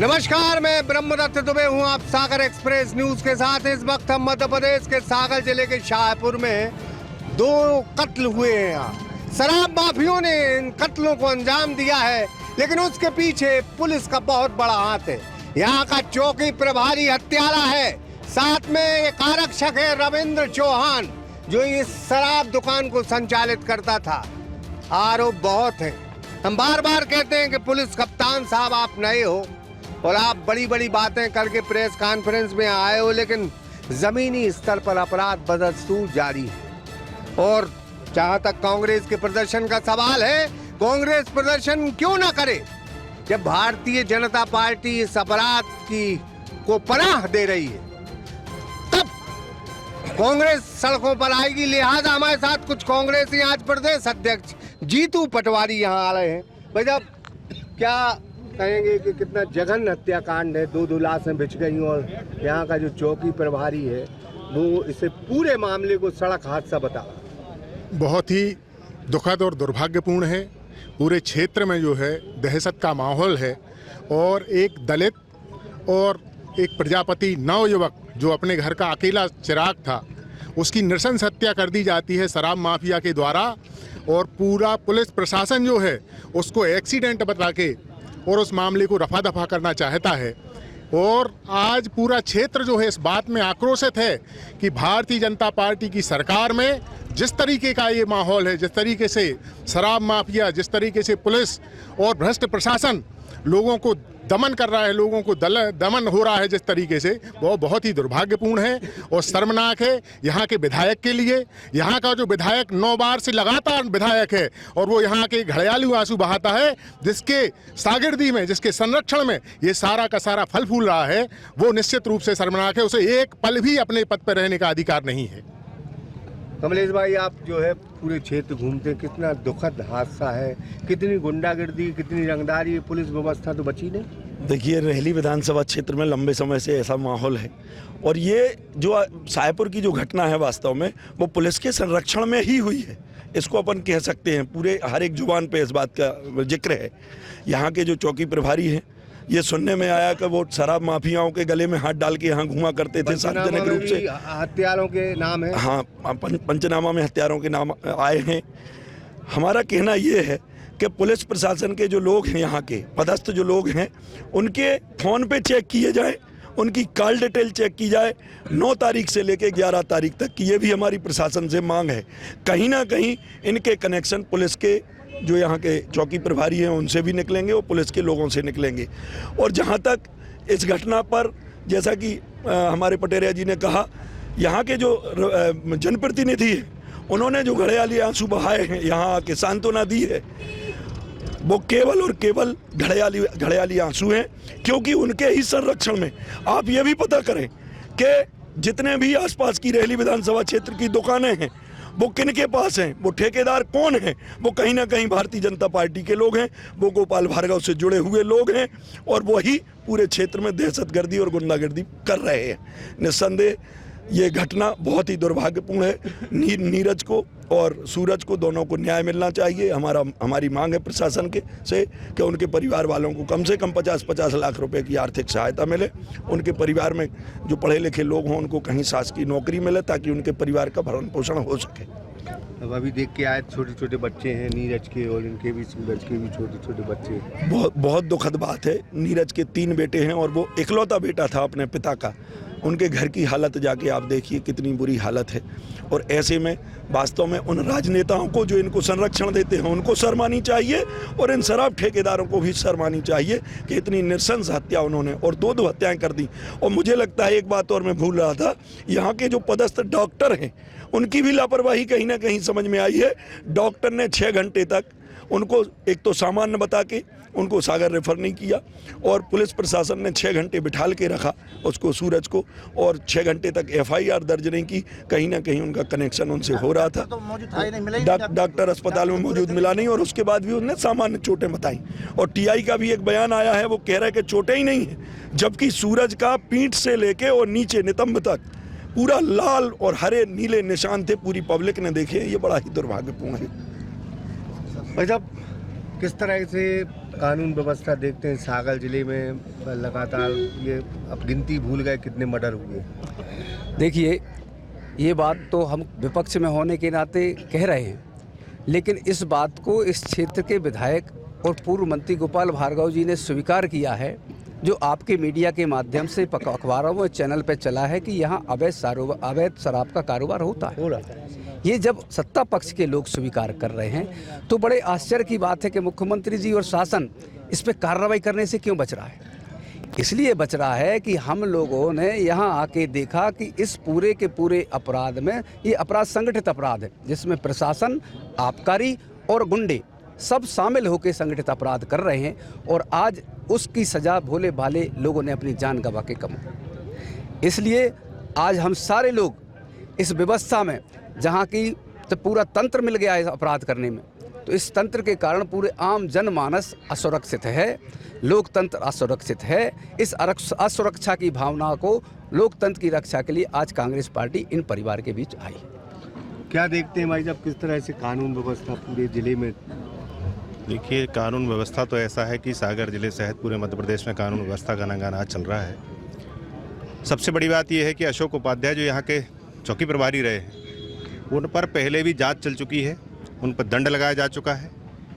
नमस्कार, मैं ब्रह्मदत्त दुबे हूँ। आप सागर एक्सप्रेस न्यूज के साथ। इस वक्त हम मध्य प्रदेश के सागर जिले के शाहपुर में 2 कत्ल हुए हैं। यहाँ शराब माफियों ने इन कत्लों को अंजाम दिया है, लेकिन उसके पीछे पुलिस का बहुत बड़ा हाथ है। यहाँ का चौकी प्रभारी हत्यारा है, साथ में एक आरक्षक है रविंद्र चौहान, जो इस शराब दुकान को संचालित करता था। आरोप बहुत है। हम बार बार कहते हैं कि पुलिस कप्तान साहब आप नए हो और आप बड़ी बड़ी बातें करके प्रेस कॉन्फ्रेंस में आए हो, लेकिन जमीनी स्तर पर अपराध बदस्तूर जारी है। और जहां तक कांग्रेस के प्रदर्शन का सवाल है, कांग्रेस प्रदर्शन क्यों ना करे जब भारतीय जनता पार्टी इस अपराध को पनाह दे रही है। तब कांग्रेस सड़कों पर आएगी। लिहाजा हमारे साथ कुछ कांग्रेसी आज प्रदेश अध्यक्ष जीतू पटवारी यहाँ आ रहे हैं। भाई साहब, क्या कहेंगे कि कितना जघन्य हत्याकांड है, 2 लाशें बिछ गई और यहाँ का जो चौकी प्रभारी है वो इसे पूरे मामले को सड़क हादसा बता। बहुत ही दुखद और दुर्भाग्यपूर्ण है। पूरे क्षेत्र में जो है दहशत का माहौल है और एक दलित और एक प्रजापति नवयुवक जो अपने घर का अकेला चिराग था, उसकी नृशंस हत्या कर दी जाती है शराब माफिया के द्वारा। और पूरा पुलिस प्रशासन जो है उसको एक्सीडेंट बता के और उस मामले को रफा दफा करना चाहता है। और आज पूरा क्षेत्र जो है इस बात में आक्रोशित है कि भारतीय जनता पार्टी की सरकार में जिस तरीके का ये माहौल है, जिस तरीके से शराब माफिया, जिस तरीके से पुलिस और भ्रष्ट प्रशासन लोगों को दमन कर रहा है, लोगों को दमन हो रहा है जिस तरीके से, वो बहुत ही दुर्भाग्यपूर्ण है और शर्मनाक है यहाँ के विधायक के लिए। यहाँ का जो विधायक 9 बार से लगातार विधायक है और वो यहाँ के घड़ियालू आंसू बहाता है, जिसके शागिर्दी में, जिसके संरक्षण में ये सारा का सारा फल फूल रहा है, वो निश्चित रूप से शर्मनाक है। उसे एक पल भी अपने पद पर रहने का अधिकार नहीं है। कमलेश भाई, आप जो है पूरे क्षेत्र घूमते हैं, कितना दुखद हादसा है, कितनी गुंडागर्दी, कितनी रंगदारी, पुलिस व्यवस्था तो बची नहीं। देखिए, रेहली विधानसभा क्षेत्र में लंबे समय से ऐसा माहौल है और ये जो शाहपुर की जो घटना है वास्तव में वो पुलिस के संरक्षण में ही हुई है, इसको अपन कह सकते हैं। पूरे हर एक जुबान पे इस बात का जिक्र है। यहाँ के जो चौकी प्रभारी हैं, ये सुनने में आया कि वो शराब माफियाओं के गले में हाथ डाल के यहाँ घुमा करते थे सार्वजनिक रूप से। हत्यारों के नाम है। हाँ, पंचनामा में हत्यारों के नाम आए हैं। हमारा कहना ये है कि पुलिस प्रशासन के जो लोग हैं, यहाँ के पदस्थ जो लोग हैं, उनके फ़ोन पे चेक किए जाए, उनकी कॉल डिटेल चेक की जाए 9 तारीख से लेकर 11 तारीख तक की। ये भी हमारी प्रशासन से मांग है। कहीं ना कहीं इनके कनेक्शन पुलिस के जो यहाँ के चौकी प्रभारी हैं उनसे भी निकलेंगे और पुलिस के लोगों से निकलेंगे। और जहाँ तक इस घटना पर, जैसा कि हमारे पटेरिया जी ने कहा, यहाँ के जो जनप्रतिनिधि हैं उन्होंने जो घड़ियाली आंसू बहाए हैं, यहाँ आके सांत्वना दी है, वो केवल और केवल घड़ियाली आंसू हैं। क्योंकि उनके ही संरक्षण में आप ये भी पता करें कि जितने भी आसपास की रेहली विधानसभा क्षेत्र की दुकानें हैं वो किन के पास हैं, वो ठेकेदार कौन हैं, वो कहीं ना कहीं भारतीय जनता पार्टी के लोग हैं, वो गोपाल भार्गव से जुड़े हुए लोग हैं और वही पूरे क्षेत्र में दहशतगर्दी और गुंडागर्दी कर रहे हैं। निस्संदेह ये घटना बहुत ही दुर्भाग्यपूर्ण है। नीरज को और सूरज को दोनों को न्याय मिलना चाहिए। हमारी मांग है प्रशासन के से कि उनके परिवार वालों को कम से कम 50-50 लाख रुपए की आर्थिक सहायता मिले। उनके परिवार में जो पढ़े लिखे लोग हों उनको कहीं शासकीय नौकरी मिले ताकि उनके परिवार का भरण पोषण हो सके। अब अभी देख के आए, छोटे छोटे बच्चे हैं नीरज के और इनके भी, सूरज के भी छोटे छोटे बच्चे। बहुत दुखद बात है। नीरज के 3 बेटे हैं और वो इकलौता बेटा था अपने पिता का। उनके घर की हालत जाके आप देखिए कितनी बुरी हालत है। और ऐसे में वास्तव में उन राजनेताओं को जो इनको संरक्षण देते हैं उनको शर्मानी चाहिए और इन शराब ठेकेदारों को भी शर्मानी चाहिए कि इतनी नृशंस हत्या उन्होंने और 2 हत्याएं कर दी। और मुझे लगता है एक बात और मैं भूल रहा था, यहाँ के जो पदस्थ डॉक्टर हैं उनकी भी लापरवाही कहीं ना कहीं समझ में आई है। डॉक्टर ने 6 घंटे तक उनको एक तो सामान्य बता के उनको सागर रेफर नहीं किया और पुलिस प्रशासन ने 6 घंटे बिठाल के रखा उसको, सूरज को, और 6 घंटे तक FIR दर्ज नहीं की। कहीं ना कहीं उनका कनेक्शन उनसे हो रहा था। डॉक्टर अस्पताल में मौजूद मिला नहीं और उसके बाद भी उन्होंने सामान्य चोटें बताई। और TI का भी एक बयान आया है, वो कह रहा है कि चोटें ही नहीं है, जबकि सूरज का पीठ से लेके और नीचे नितंब तक पूरा लाल और हरे नीले निशान थे। पूरी पब्लिक ने देखे। ये बड़ा ही दुर्भाग्यपूर्ण है। भाई साहब, किस तरह से कानून व्यवस्था देखते हैं सागर जिले में लगातार ये अब गिनती भूल गए कितने मर्डर हुए। देखिए, ये बात तो हम विपक्ष में होने के नाते कह रहे हैं, लेकिन इस बात को इस क्षेत्र के विधायक और पूर्व मंत्री गोपाल भार्गव जी ने स्वीकार किया है, जो आपके मीडिया के माध्यम से अखबारों में चैनल पर चला है कि यहाँ अवैध शराब का कारोबार होता है। ये जब सत्ता पक्ष के लोग स्वीकार कर रहे हैं तो बड़े आश्चर्य की बात है कि मुख्यमंत्री जी और शासन इस पर कार्रवाई करने से क्यों बच रहा है। इसलिए बच रहा है कि हम लोगों ने यहाँ आके देखा कि इस पूरे के पूरे अपराध में ये अपराध संगठित अपराध है, जिसमें प्रशासन, आबकारी और गुंडे सब शामिल होकर संगठित अपराध कर रहे हैं, और आज उसकी सज़ा भोले भाले लोगों ने अपनी जान गंवा के कमाई। इसलिए आज हम सारे लोग इस व्यवस्था में, जहाँ की तो पूरा तंत्र मिल गया है अपराध करने में, तो इस तंत्र के कारण पूरे आम जनमानस असुरक्षित है, लोकतंत्र असुरक्षित है। इस असुरक्षा की भावना को, लोकतंत्र की रक्षा के लिए आज कांग्रेस पार्टी इन परिवार के बीच आई। क्या देखते हैं भाई साहब, किस तरह से कानून व्यवस्था पूरे जिले में? देखिए, कानून व्यवस्था तो ऐसा है कि सागर जिले सहित पूरे मध्य प्रदेश में कानून व्यवस्था का नंगा चल रहा है। सबसे बड़ी बात यह है कि अशोक उपाध्याय जो यहाँ के चौकी प्रभारी रहे हैं, उन पर पहले भी जांच चल चुकी है, उन पर दंड लगाया जा चुका है।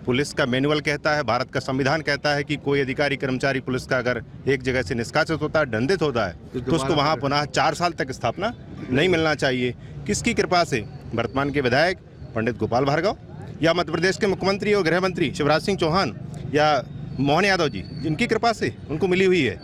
पुलिस का मैनुअल कहता है, भारत का संविधान कहता है कि कोई अधिकारी कर्मचारी पुलिस का अगर एक जगह से निष्कासित होता है, दंडित होता है, तो उसको वहाँ पुनः 4 साल तक स्थापना नहीं मिलना चाहिए। किसकी कृपा से? वर्तमान के विधायक पंडित गोपाल भार्गव या मध्य प्रदेश के मुख्यमंत्री और गृह मंत्री शिवराज सिंह चौहान या मोहन यादव जी, जिनकी कृपा से उनको मिली हुई है।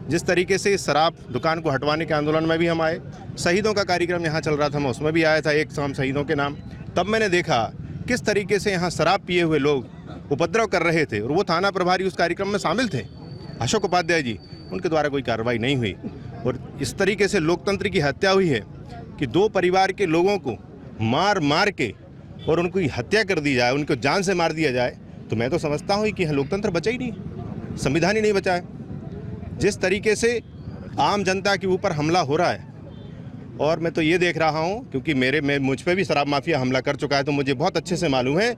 जिस तरीके से शराब दुकान को हटवाने के आंदोलन में भी हम आए, शहीदों का कार्यक्रम यहाँ चल रहा था, मैं उसमें भी आया था, एक शाम शहीदों के नाम। तब मैंने देखा किस तरीके से यहाँ शराब पिए हुए लोग उपद्रव कर रहे थे, और वो थाना प्रभारी उस कार्यक्रम में शामिल थे, अशोक उपाध्याय जी, उनके द्वारा कोई कार्रवाई नहीं हुई। और इस तरीके से लोकतंत्र की हत्या हुई है कि 2 परिवार के लोगों को मार के और उनकी हत्या कर दी जाए, उनको जान से मार दिया जाए, तो मैं तो समझता हूँ कि लोकतंत्र बचा ही नहीं, संविधान ही नहीं बचा है। जिस तरीके से आम जनता के ऊपर हमला हो रहा है, और मैं तो ये देख रहा हूँ क्योंकि मुझ पे भी शराब माफिया हमला कर चुका है, तो मुझे बहुत अच्छे से मालूम है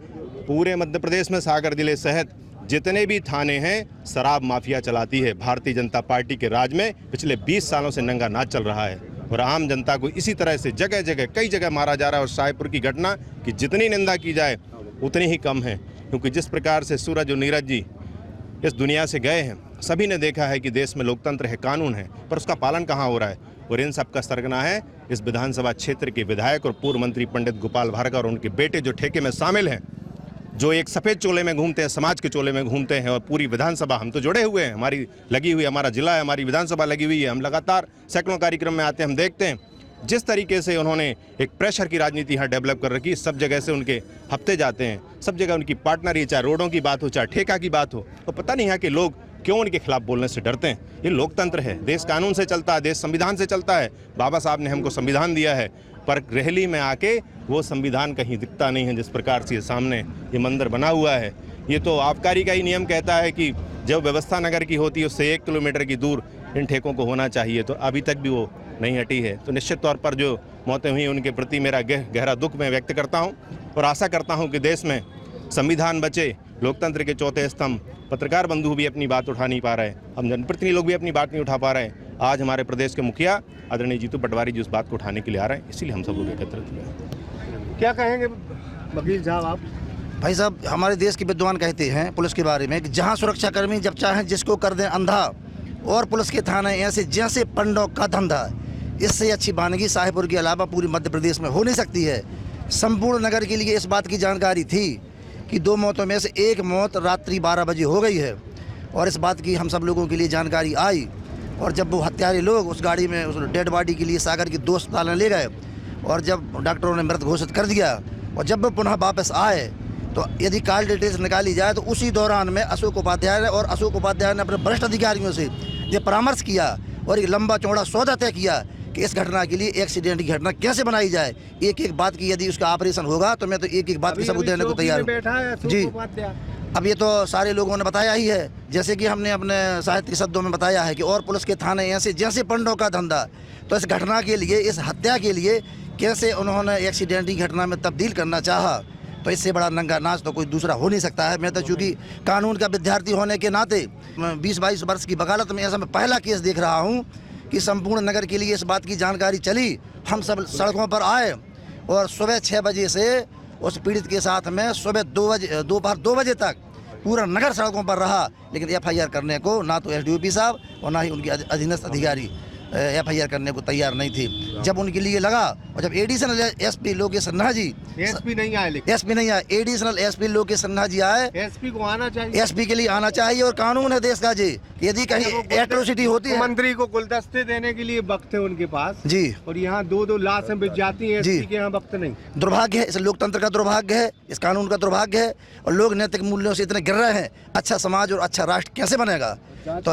पूरे मध्य प्रदेश में सागर जिले सहित जितने भी थाने हैं, शराब माफिया चलाती है। भारतीय जनता पार्टी के राज में पिछले 20 सालों से नंगा नाच चल रहा है, और आम जनता को इसी तरह से जगह जगह कई जगह मारा जा रहा है। और शाहपुर की घटना की जितनी निंदा की जाए उतनी ही कम है, क्योंकि जिस प्रकार से सूरज और नीरज जी इस दुनिया से गए हैं, सभी ने देखा है कि देश में लोकतंत्र है, कानून है, पर उसका पालन कहाँ हो रहा है। और इन सब का सरगना है इस विधानसभा क्षेत्र के विधायक और पूर्व मंत्री पंडित गोपाल भार्गव और उनके बेटे, जो ठेके में शामिल हैं, जो एक सफ़ेद चोले में घूमते हैं, समाज के चोले में घूमते हैं। और पूरी विधानसभा, हम तो जुड़े हुए हैं, हमारी लगी हुई, हमारा जिला है, हमारी विधानसभा लगी हुई है, हम लगातार सैकड़ों कार्यक्रम में आते हैं, हम देखते हैं जिस तरीके से उन्होंने एक प्रेशर की राजनीति यहाँ डेवलप कर रखी। सब जगह से उनके हफ्ते जाते हैं, सब जगह उनकी पार्टनर, चाहे रोडों की बात हो, चाहे ठेका की बात हो, तो पता नहीं यहाँ के लोग क्यों उनके खिलाफ बोलने से डरते हैं। ये लोकतंत्र है, देश कानून से चलता है, देश संविधान से चलता है। बाबा साहब ने हमको संविधान दिया है, पर रैली में आके वो संविधान कहीं दिखता नहीं है। जिस प्रकार से सामने ये मंदिर बना हुआ है, ये तो आबकारी का ही नियम कहता है कि जब व्यवस्था नगर की होती है उससे 1 किलोमीटर की दूर इन ठेकों को होना चाहिए, तो अभी तक भी वो नहीं हटी है। तो निश्चित तौर पर जो मौतें हुई उनके प्रति मेरा गहरा दुख मैं व्यक्त करता हूँ, और आशा करता हूँ कि देश में संविधान बचे, लोकतंत्र के चौथे स्तंभ पत्रकार बंधु भी अपनी बात उठा नहीं पा रहे, हम जनप्रतिनिधि लोग भी अपनी बात नहीं उठा पा रहे हैं। आज हमारे प्रदेश के मुखिया आदरणीय जीतू पटवारी जी उस बात को उठाने के लिए आ रहे हैं, इसीलिए हम सब लोग एकत्रित हुए हैं। क्या कहेंगे वकील साहब आप? भाई साहब, हमारे देश के विद्वान कहते हैं पुलिस के बारे में कि जहां सुरक्षाकर्मी जब चाहें जिसको कर दें अंधा, और पुलिस के थाने ऐसे जैसे पंडों का धंधा, इससे अच्छी वानगी शाहपुर के अलावा पूरी मध्य प्रदेश में हो नहीं सकती है। संपूर्ण नगर के लिए इस बात की जानकारी थी कि 2 मौतों में से 1 मौत रात्रि 12 बजे हो गई है, और इस बात की हम सब लोगों के लिए जानकारी आई। और जब वो हत्यारे लोग उस गाड़ी में उस डेड बॉडी के लिए सागर के 2 अस्पताल ले गए, और जब डॉक्टरों ने मृत घोषित कर दिया, और जब वो पुनः वापस आए, तो यदि कॉल डिटेल्स निकाली जाए तो उसी दौरान में अशोक उपाध्याय ने अपने वरिष्ठ अधिकारियों से ये परामर्श किया और एक लंबा चौड़ा सौदा तय किया कि इस घटना के लिए एक्सीडेंट की घटना कैसे बनाई जाए। एक एक बात की यदि उसका ऑपरेशन होगा तो मैं तो एक एक बात की सबूत देने को तैयार हूँ जी। अब ये तो सारे लोगों ने बताया ही है, जैसे कि हमने अपने साहित्य शब्दों में बताया है कि और पुलिस के थाने ऐसे जैसे पंडों का धंधा। तो इस घटना के लिए, इस हत्या के लिए कैसे उन्होंने एक्सीडेंट की घटना में तब्दील करना चाहा, तो इससे बड़ा नंगा नाच तो कोई दूसरा हो नहीं सकता है। मैं तो चूँकि कानून का विद्यार्थी होने के नाते 20-22 वर्ष की वकालत में ऐसा मैं पहला केस देख रहा हूँ कि संपूर्ण नगर के लिए इस बात की जानकारी चली, हम सब सड़कों पर आए और सुबह 6 बजे से उस पीड़ित के साथ में सुबह 2 बजे दोपहर 2 बजे तक पूरा नगर सड़कों पर रहा, लेकिन FIR करने को ना तो SDOP साहब और ना ही उनके अधीनस्थ अधिकारी FIR करने को तैयार नहीं थे। जब उनके लिए लगा और जब additional SP Lokesh Sinha ji SP नहीं आए, लेकिन SP नहीं आए, एडिशनल SP लोकेश सिन्हा जी आए। SP को आना चाहिए, SP के लिए आना चाहिए और कानून है देश का जी कि यदि कहीं एट्रोसिटी होती है, मंत्री को गुलदस्ते देने के लिए वक्त है उनके पास जी, और यहाँ 2-2 लाशें बिछ जाती हैं, SP के यहाँ वक्त नहीं। दुर्भाग्य है, इस लोकतंत्र का दुर्भाग्य है, इस कानून का दुर्भाग्य है और लोग नैतिक मूल्यों से इतने गिर रहे हैं। अच्छा समाज और अच्छा राष्ट्र कैसे बनेगा? तो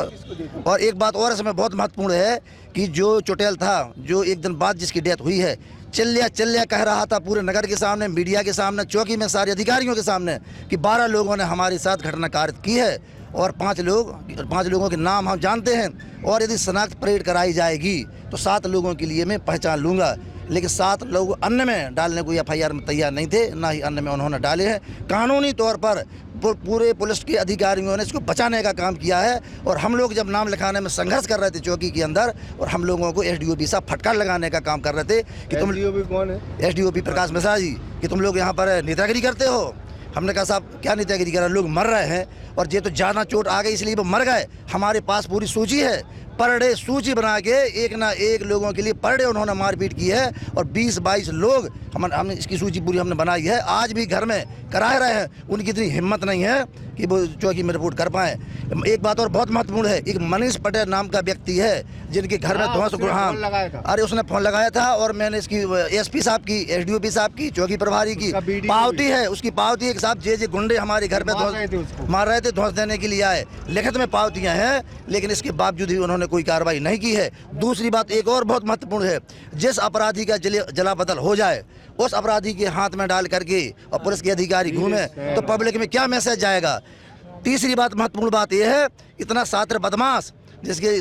और एक बात और इसमें बहुत महत्वपूर्ण है कि जो चुटेल था, जो एक दिन बाद जिसकी डेथ हुई है, चिल्लिया कह रहा था पूरे नगर के सामने, मीडिया के सामने, चौकी में सारे अधिकारियों के सामने कि 12 लोगों ने हमारे साथ घटना कारित की है और 5 लोगों के नाम हम जानते हैं और यदि शनाख्त परेड कराई जाएगी तो 7 लोगों के लिए मैं पहचान लूँगा। लेकिन 7 लोग अन्य में डालने को FIR में तैयार नहीं थे, ना ही अन्य में उन्होंने डाले हैं। कानूनी तौर पर पूरे पुलिस के अधिकारियों ने इसको बचाने का काम किया है और हम लोग जब नाम लिखाने में संघर्ष कर रहे थे चौकी के अंदर और हम लोगों को SDOP साहब फटकार लगाने का काम कर रहे थे कि तुम SDOP कौन है? SDOP प्रकाश मिश्रा जी, कि तुम लोग यहाँ पर नेतागिरी करते हो। हमने कहा साहब क्या नेतागिरी कर रहे हैं, लोग मर रहे हैं और ये तो ज़्यादा चोट आ गई इसलिए वो मर गए। हमारे पास पूरी सूची है, पर डे सूची बना के एक ना एक लोगों के लिए पर डे उन्होंने मारपीट की है और 20-22 लोग हमने इसकी सूची पूरी हमने बनाई है, आज भी घर में कराए रहे हैं। उनकी इतनी हिम्मत नहीं है कि वो चौकी में रिपोर्ट कर पाएँ। एक बात और बहुत महत्वपूर्ण है, एक मनीष पटेल नाम का व्यक्ति है जिनके घर में ध्वंस, अरे उसने फ़ोन लगाया था और मैंने इसकी SP साहब की, SDOP साहब की, चौकी प्रभारी की पावती है, उसकी पावती है कि साहब जे गुंडे हमारे घर में मार रहे थे, ध्वंस देने के लिए आए, लिखित में पावतियाँ हैं, लेकिन इसके बावजूद भी उन्होंने कोई कार्रवाई नहीं की है। दूसरी बात एक और बहुत महत्वपूर्ण है, जिस अपराधी का जला बदल हो जाए उस अपराधी के हाथ में डाल करके और पुलिस के अधिकारी घूमे तो पब्लिक में क्या मैसेज जाएगा? तीसरी बात, महत्वपूर्ण बात यह है, इतना सात्र बदमाश जिसके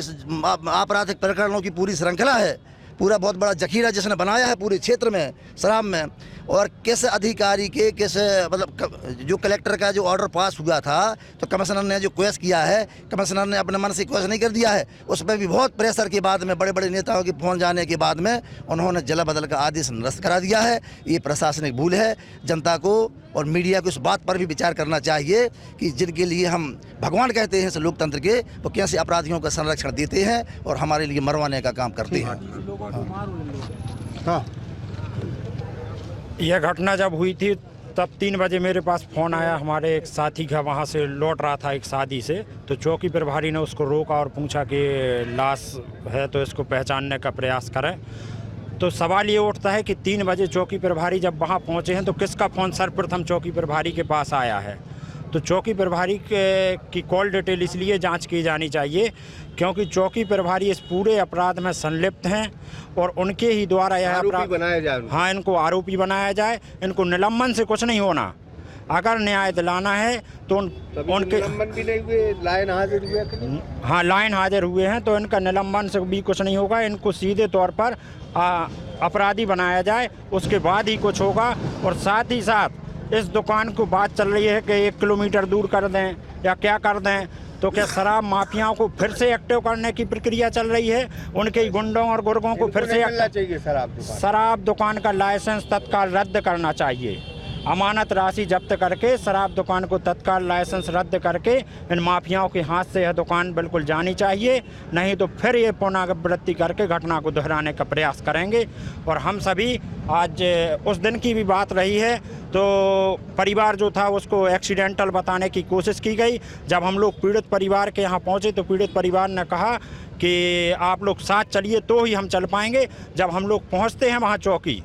आपराधिक प्रकरणों की पूरी श्रृंखला है, पूरा बहुत बड़ा जखीरा जिसने बनाया है पूरे क्षेत्र में शराब में, और किस अधिकारी के किस मतलब जो कलेक्टर का जो ऑर्डर पास हुआ था तो कमिश्नर ने जो क्वेश्चन किया है, कमिश्नर ने अपने मन से क्वेश्चन नहीं कर दिया है, उस पर भी बहुत प्रेशर के बाद में बड़े बड़े नेताओं के फोन जाने के बाद में उन्होंने जला बदल का आदेश निरस्त करा दिया है। ये प्रशासनिक भूल है। जनता को और मीडिया को इस बात पर भी विचार करना चाहिए कि जिनके लिए हम भगवान कहते हैं इस लोकतंत्र के, वो कैसे अपराधियों का संरक्षण देते हैं और हमारे लिए मरवाने का काम करते हैं। यह घटना जब हुई थी तब 3 बजे मेरे पास फ़ोन आया, हमारे एक साथी का वहाँ से लौट रहा था एक शादी से, तो चौकी प्रभारी ने उसको रोका और पूछा कि लाश है तो इसको पहचानने का प्रयास करें। तो सवाल ये उठता है कि 3 बजे चौकी प्रभारी जब वहाँ पहुँचे हैं तो किसका फ़ोन सर्वप्रथम चौकी प्रभारी के पास आया है? तो चौकी प्रभारी की कॉल डिटेल इसलिए जांच की जानी चाहिए क्योंकि चौकी प्रभारी इस पूरे अपराध में संलिप्त हैं और उनके ही द्वारा यह अपराध बनाया जाए। हाँ, इनको आरोपी बनाया जाए। इनको निलंबन से कुछ नहीं होना, अगर न्याय दिलाना है तो उनके निलंबन भी नहीं हुए, लाइन हाजिर हुए। हाँ, लाइन हाजिर हुए हैं तो इनका निलंबन से भी कुछ नहीं होगा। इनको सीधे तौर पर अपराधी बनाया जाए, उसके बाद ही कुछ होगा। और साथ ही साथ इस दुकान को बात चल रही है कि 1 किलोमीटर दूर कर दें या क्या कर दें, तो क्या शराब माफियाओं को फिर से एक्टिव करने की प्रक्रिया चल रही है? उनके गुंडों और गुर्गों को फिर से चाहिए शराब दुकान का लाइसेंस तत्काल रद्द करना चाहिए। अमानत राशि जब्त करके शराब दुकान को तत्काल लाइसेंस रद्द करके इन माफियाओं के हाथ से यह दुकान बिल्कुल जानी चाहिए, नहीं तो फिर ये पुनरावृत्ति करके घटना को दोहराने का प्रयास करेंगे। और हम सभी आज उस दिन की भी बात रही है तो परिवार जो था उसको एक्सीडेंटल बताने की कोशिश की गई। जब हम लोग पीड़ित परिवार के यहाँ पहुँचे तो पीड़ित परिवार ने कहा कि आप लोग साथ चलिए तो ही हम चल पाएंगे। जब हम लोग पहुँचते हैं वहाँ चौकी,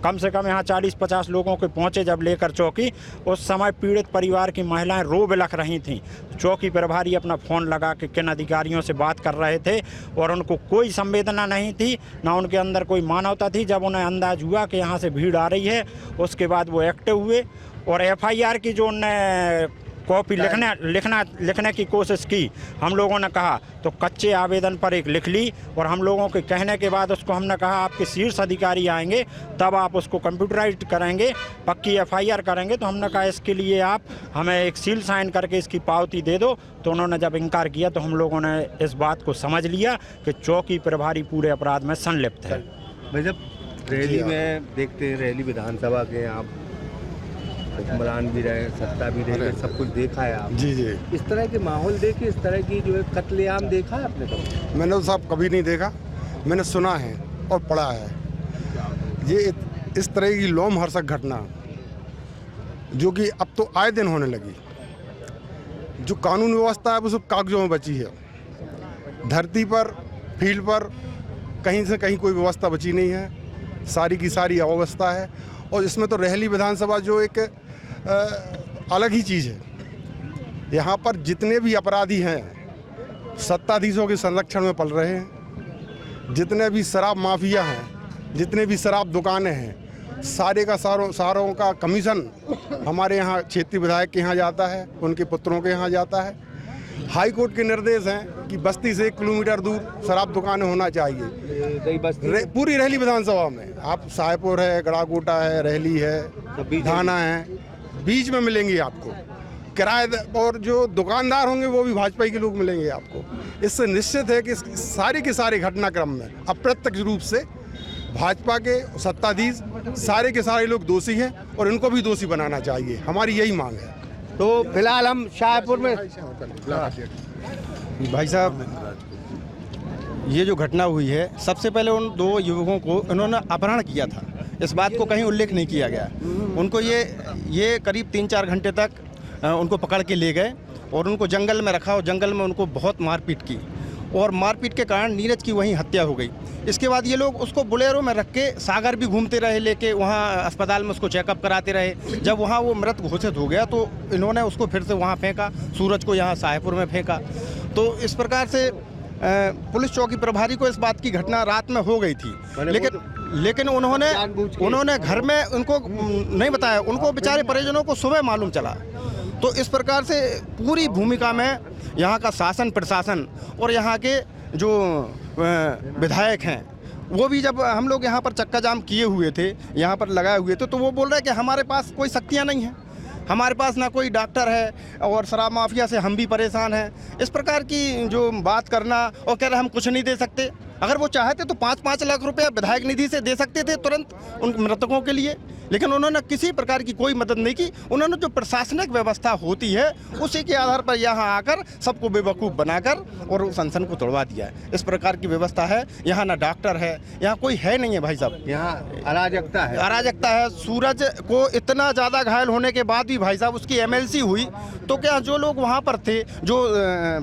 कम से कम यहाँ 40-50 लोगों के पहुँचे जब लेकर चौकी, उस समय पीड़ित परिवार की महिलाएं रो बिलख रही थीं। चौकी प्रभारी अपना फ़ोन लगा के किन अधिकारियों से बात कर रहे थे और उनको कोई संवेदना नहीं थी, ना उनके अंदर कोई मानवता थी। जब उन्हें अंदाज़ हुआ कि यहाँ से भीड़ आ रही है, उसके बाद वो एक्टिव हुए और FIR की जो उनने कॉपी लिखने की कोशिश की। हम लोगों ने कहा तो कच्चे आवेदन पर एक लिख ली, और हम लोगों के कहने के बाद उसको हमने कहा आपके शीर्ष अधिकारी आएंगे तब आप उसको कंप्यूटराइज्ड करेंगे, पक्की FIR करेंगे। तो हमने कहा इसके लिए आप हमें एक सील साइन करके इसकी पावती दे दो। तो उन्होंने जब इनकार किया तो हम लोगों ने इस बात को समझ लिया कि चौकी प्रभारी पूरे अपराध में संलिप्त है। भाई जब रैली में देखते हैं, रैली विधानसभा के आप हुक्मरान भी रहे, सत्ता भी रहे, सब कुछ देखा है आप। जी जी, इस तरह के माहौल देखे, इस तरह की जो है कत्लेआम देखा है आपने कभी? मैंने तो साहब कभी नहीं देखा, मैंने सुना है और पढ़ा है। ये इस तरह की लोमहर्षक घटना जो कि अब तो आए दिन होने लगी। जो कानून व्यवस्था है वो सब कागजों में बची है, धरती पर फील्ड पर कहीं से कहीं कोई व्यवस्था बची नहीं है, सारी की सारी अव्यवस्था है। और इसमें तो रहली विधानसभा जो एक अलग ही चीज़ है। यहाँ पर जितने भी अपराधी हैं सत्ताधीशों के संरक्षण में पल रहे हैं, जितने भी शराब माफिया हैं, जितने भी शराब दुकानें हैं, सारे का सारों का कमीशन हमारे यहाँ क्षेत्रीय विधायक के यहाँ जाता है, उनके पुत्रों के यहाँ जाता है। हाई कोर्ट के निर्देश हैं कि बस्ती से 1 किलोमीटर दूर शराब दुकानें होना चाहिए। पूरी रहली विधानसभा में आप साहेबपुर है, गड़ाकोटा है, रहली है, धाना है, बीच में मिलेंगे आपको किराएदार, और जो दुकानदार होंगे वो भी भाजपा के लोग मिलेंगे आपको। इससे निश्चित है कि सारे के सारे घटनाक्रम में अप्रत्यक्ष रूप से भाजपा के सत्ताधीश सारे के सारे लोग दोषी हैं और इनको भी दोषी बनाना चाहिए, हमारी यही मांग है। तो फिलहाल हम शाहपुर में भाई साहब, ये जो घटना हुई है, सबसे पहले उन 2 युवकों को इन्होंने अपहरण किया था, इस बात को कहीं उल्लेख नहीं किया गया। उनको ये करीब 3-4 घंटे तक उनको पकड़ के ले गए और उनको जंगल में रखा और जंगल में उनको बहुत मारपीट की, और मारपीट के कारण नीरज की वहीं हत्या हो गई। इसके बाद ये लोग उसको बोलेरो में रख के सागर भी घूमते रहे लेके, वहाँ अस्पताल में उसको चेकअप कराते रहे। जब वहाँ वो मृत घोषित हो गया तो इन्होंने उसको फिर से वहाँ फेंका, सूरज को यहाँ साहेबपुर में फेंका। तो इस प्रकार से पुलिस चौकी प्रभारी को इस बात की घटना रात में हो गई थी, लेकिन उन्होंने घर में उनको नहीं बताया, उनको बेचारे परिजनों को सुबह मालूम चला। तो इस प्रकार से पूरी भूमिका में यहाँ का शासन प्रशासन और यहाँ के जो विधायक हैं, वो भी जब हम लोग यहाँ पर चक्का जाम किए हुए थे, यहाँ पर लगाए हुए थे, तो वो बोल रहे हैं कि हमारे पास कोई शक्तियाँ नहीं हैं, हमारे पास ना कोई डॉक्टर है और शराब माफिया से हम भी परेशान हैं। इस प्रकार की जो बात करना और कह रहे हम कुछ नहीं दे सकते। अगर वो चाहते तो 5-5 लाख रुपया विधायक निधि से दे सकते थे तुरंत उन मृतकों के लिए, लेकिन उन्होंने किसी प्रकार की कोई मदद नहीं की। उन्होंने जो प्रशासनिक व्यवस्था होती है उसी के आधार पर यहाँ आकर सबको बेवकूफ़ बनाकर और उस अनशन को तोड़वा दिया है। इस प्रकार की व्यवस्था है यहाँ, ना डॉक्टर है, यहाँ कोई है नहीं है भाई साहब, यहाँ अराजकता है, अराजकता है। सूरज को इतना ज़्यादा घायल होने के बाद भी भाई साहब उसकी MLC हुई, तो क्या जो लोग वहाँ पर थे, जो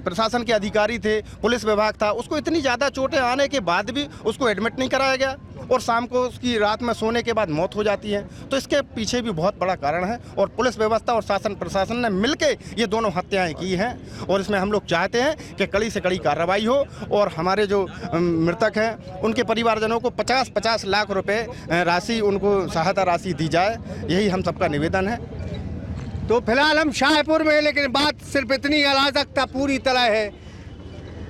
प्रशासन के अधिकारी थे, पुलिस विभाग था, उसको इतनी ज़्यादा चोटें आने के बाद भी उसको एडमिट नहीं कराया गया और शाम को उसकी रात में सोने के बाद मौत हो जाती है। तो इसके पीछे भी बहुत बड़ा कारण है और पुलिस व्यवस्था और शासन प्रशासन ने मिलके ये दोनों हत्याएं की हैं और इसमें हम लोग चाहते हैं कि कड़ी से कड़ी कार्रवाई हो और हमारे जो मृतक हैं उनके परिवारजनों को 50-50 लाख रुपए राशि, उनको सहायता राशि दी जाए, यही हम सबका निवेदन है। तो फिलहाल हम शाहपुर में, लेकिन बात सिर्फ इतनी, अराजकता पूरी तरह है।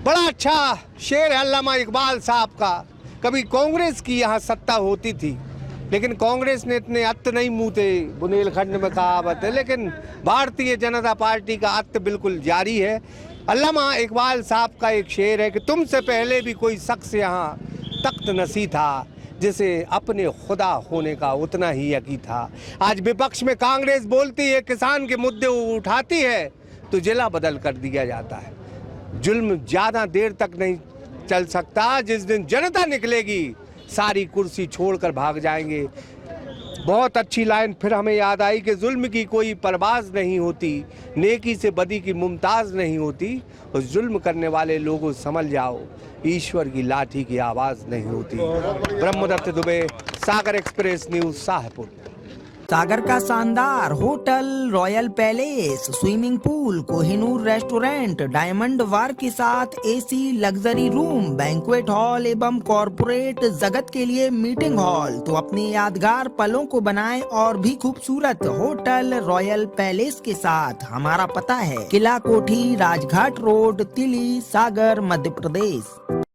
बड़ा अच्छा शेर है अल्लामा इकबाल साहब का, कभी कांग्रेस की यहाँ सत्ता होती थी लेकिन कांग्रेस ने इतने अत्त नहीं मूते, बुंदेलखंड में कहावत है, लेकिन भारतीय जनता पार्टी का अत्त बिल्कुल जारी है। अल्लामा इकबाल साहब का एक शेर है कि तुमसे पहले भी कोई शख्स यहाँ तख्त नसी था जिसे अपने खुदा होने का उतना ही यकीन था। आज विपक्ष में कांग्रेस बोलती है, किसान के मुद्दे उठाती है तो जिला बदल कर दिया जाता है। जुल्म ज़्यादा देर तक नहीं चल सकता, जिस दिन जनता निकलेगी सारी कुर्सी छोड़कर भाग जाएंगे। बहुत अच्छी लाइन फिर हमें याद आई कि जुल्म की कोई परवाज़ नहीं होती, नेकी से बदी की मुमताज़ नहीं होती, और जुल्म करने वाले लोगों समझ जाओ ईश्वर की लाठी की आवाज़ नहीं होती। Brahmadatt Dubey, Sagar express news, Shahpur. सागर का शानदार hotel royal palace, swimming pool, Kohinoor restaurant, diamond bar के साथ AC luxury room, banquet hall एवं कॉर्पोरेट जगत के लिए मीटिंग हॉल। तो अपने यादगार पलों को बनाएं और भी खूबसूरत होटल रॉयल पैलेस के साथ। हमारा पता है किला कोठी, राजघाट रोड, तिली, सागर, मध्य प्रदेश।